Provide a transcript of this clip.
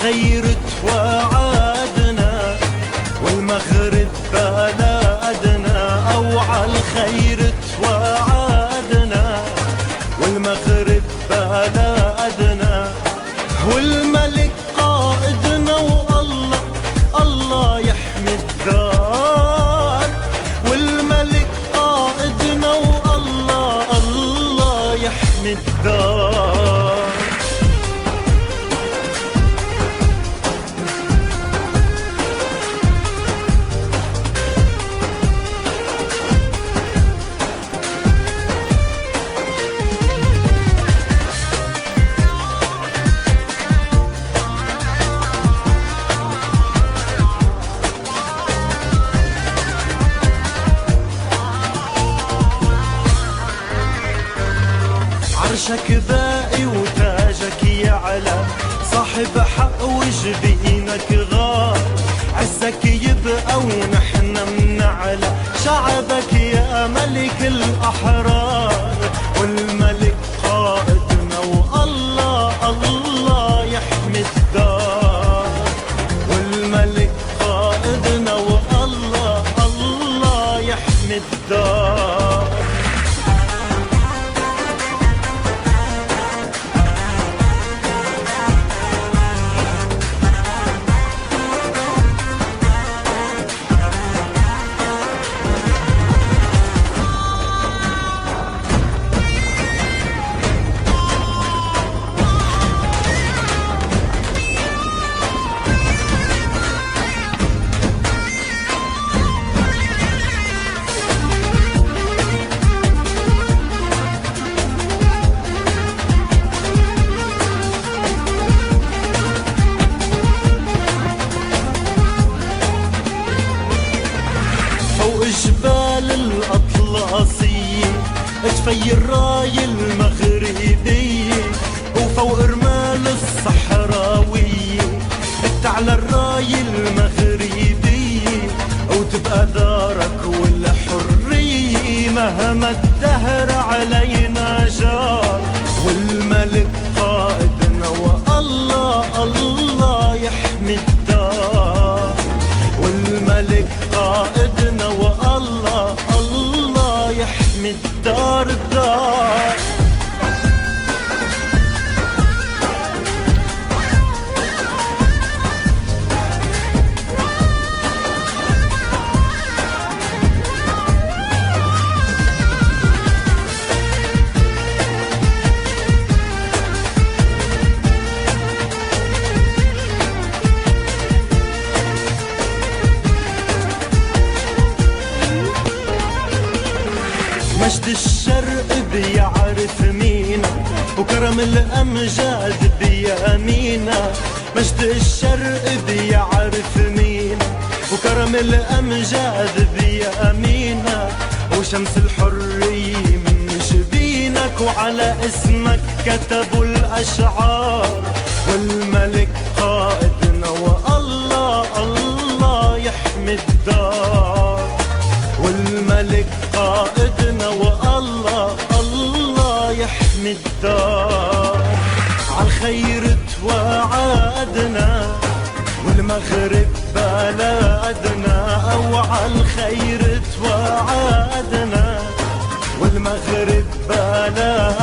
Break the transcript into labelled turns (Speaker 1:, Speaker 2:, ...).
Speaker 1: عالخير توعدنا والمغرب بلادنا، أو عالخير توعدنا والمغرب بلادنا، والملك قائدنا والله الله يحمي الدار، والملك قائدنا والله الله يحمي الدار. عرشك باقي وتاجك يعلى، صاحب حق وجبينك غار، عزك يبقى ونحن منعلى، شعبك يا ملك الأحرار، والملك قائدنا والله الله يحمي الدار، والملك قائدنا والله الله يحمي الدار. جبال الأطلسية تفي الراية المغربية، وفوق رمال الصحراوية تعلى الراية المغربية، وتبقى دارك والحرية مهما الدهر علينا جار، والملك قائدنا والله الله يحمي الدار، والملك قائدنا والله الله يحمي الدار الدار. مجد الشرق بيعرف مينا، وكرم الأمجاد بيمينا، مجد الشرق بيعرف مينا، وكرم الأمجاد بيمينا، وشمس الحرية من جبينك، وعلى اسمك كتبوا الأشعار، والملك قائدنا والله الله يحمي الدار، والملك قائدنا والله الله يحمي الدار. عالخير توعدنا والمغرب بلادنا، أو عالخير توعدنا والمغرب بلادنا.